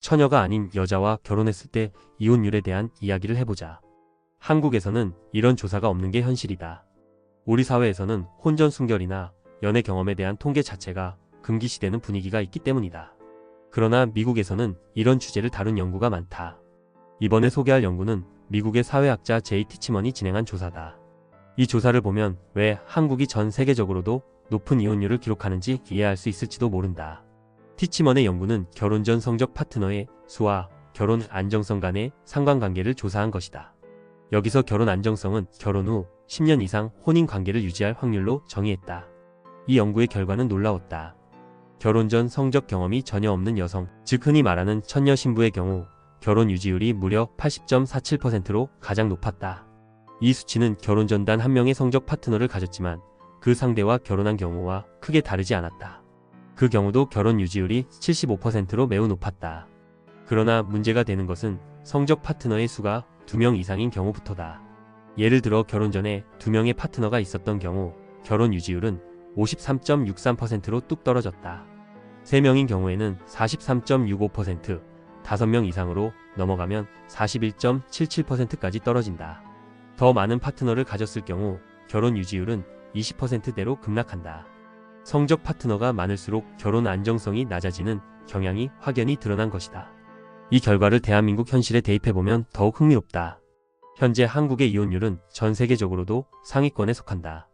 처녀가 아닌 여자와 결혼했을 때 이혼율에 대한 이야기를 해보자. 한국에서는 이런 조사가 없는 게 현실이다. 우리 사회에서는 혼전 순결이나 연애 경험에 대한 통계 자체가 금기시되는 분위기가 있기 때문이다. 그러나 미국에서는 이런 주제를 다룬 연구가 많다. 이번에 소개할 연구는 미국의 사회학자 제이 티치먼이 진행한 조사다. 이 조사를 보면 왜 한국이 전 세계적으로도 높은 이혼율을 기록하는지 이해할 수 있을지도 모른다. 티치먼의 연구는 결혼 전 성적 파트너의 수와 결혼 안정성 간의 상관관계를 조사한 것이다. 여기서 결혼 안정성은 결혼 후 10년 이상 혼인 관계를 유지할 확률로 정의했다. 이 연구의 결과는 놀라웠다. 결혼 전 성적 경험이 전혀 없는 여성, 즉 흔히 말하는 천녀 신부의 경우 결혼 유지율이 무려 80.47%로 가장 높았다. 이 수치는 결혼 전 단 한 명의 성적 파트너를 가졌지만 그 상대와 결혼한 경우와 크게 다르지 않았다. 그 경우도 결혼 유지율이 75%로 매우 높았다. 그러나 문제가 되는 것은 성적 파트너의 수가 2명 이상인 경우부터다. 예를 들어 결혼 전에 2명의 파트너가 있었던 경우 결혼 유지율은 53.63%로 뚝 떨어졌다. 3명인 경우에는 43.65%, 5명 이상으로 넘어가면 41.77%까지 떨어진다. 더 많은 파트너를 가졌을 경우 결혼 유지율은 20%대로 급락한다. 성적 파트너가 많을수록 결혼 안정성이 낮아지는 경향이 확연히 드러난 것이다. 이 결과를 대한민국 현실에 대입해보면 더욱 흥미롭다. 현재 한국의 이혼율은 전 세계적으로도 상위권에 속한다.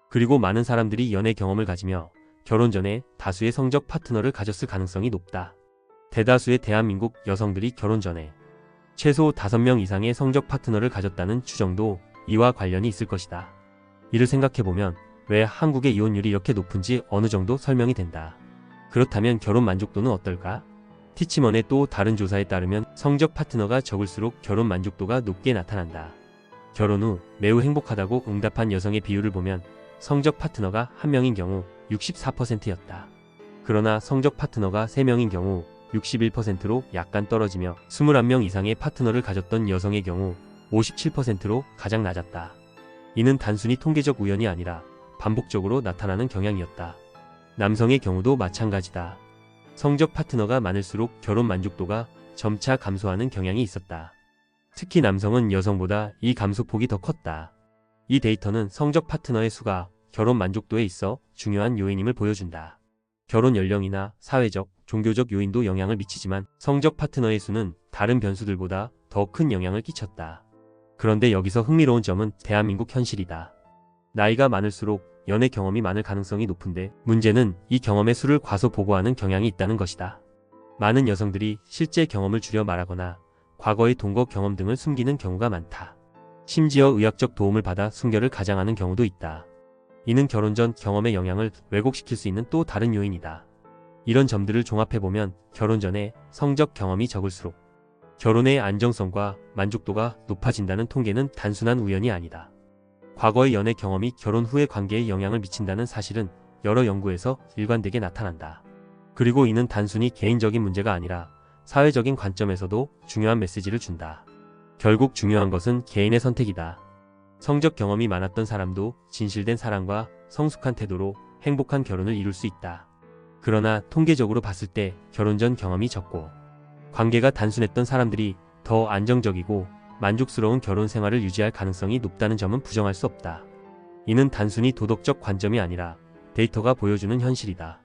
그리고 많은 사람들이 연애 경험을 가지며 결혼 전에 다수의 성적 파트너를 가졌을 가능성이 높다. 대다수의 대한민국 여성들이 결혼 전에 최소 5명 이상의 성적 파트너를 가졌다는 추정도 이와 관련이 있을 것이다. 이를 생각해보면 왜 한국의 이혼율이 이렇게 높은지 어느 정도 설명이 된다. 그렇다면 결혼 만족도는 어떨까? 티치먼의 또 다른 조사에 따르면 성적 파트너가 적을수록 결혼 만족도가 높게 나타난다. 결혼 후 매우 행복하다고 응답한 여성의 비율을 보면 성적 파트너가 1명인 경우 64%였다. 그러나 성적 파트너가 3명인 경우 61%로 약간 떨어지며 21명 이상의 파트너를 가졌던 여성의 경우 57%로 가장 낮았다. 이는 단순히 통계적 우연이 아니라 반복적으로 나타나는 경향이었다. 남성의 경우도 마찬가지다. 성적 파트너가 많을수록 결혼 만족도가 점차 감소하는 경향이 있었다. 특히 남성은 여성보다 이 감소폭이 더 컸다. 이 데이터는 성적 파트너의 수가 결혼 만족도에 있어 중요한 요인임을 보여준다. 결혼 연령이나 사회적, 종교적 요인도 영향을 미치지만 성적 파트너의 수는 다른 변수들보다 더 큰 영향을 끼쳤다. 그런데 여기서 흥미로운 점은 대한민국 현실이다. 나이가 많을수록 연애 경험이 많을 가능성이 높은데 문제는 이 경험의 수를 과소 보고하는 경향이 있다는 것이다. 많은 여성들이 실제 경험을 줄여 말하거나 과거의 동거 경험 등을 숨기는 경우가 많다. 심지어 의학적 도움을 받아 순결을 가장하는 경우도 있다. 이는 결혼 전 경험의 영향을 왜곡시킬 수 있는 또 다른 요인이다. 이런 점들을 종합해보면 결혼 전에 성적 경험이 적을수록 결혼의 안정성과 만족도가 높아진다는 통계는 단순한 우연이 아니다. 과거의 연애 경험이 결혼 후의 관계에 영향을 미친다는 사실은 여러 연구에서 일관되게 나타난다. 그리고 이는 단순히 개인적인 문제가 아니라 사회적인 관점에서도 중요한 메시지를 준다. 결국 중요한 것은 개인의 선택이다. 성적 경험이 많았던 사람도 진실된 사랑과 성숙한 태도로 행복한 결혼을 이룰 수 있다. 그러나 통계적으로 봤을 때 결혼 전 경험이 적고 관계가 단순했던 사람들이 더 안정적이고 만족스러운 결혼 생활을 유지할 가능성이 높다는 점은 부정할 수 없다. 이는 단순히 도덕적 관점이 아니라 데이터가 보여주는 현실이다.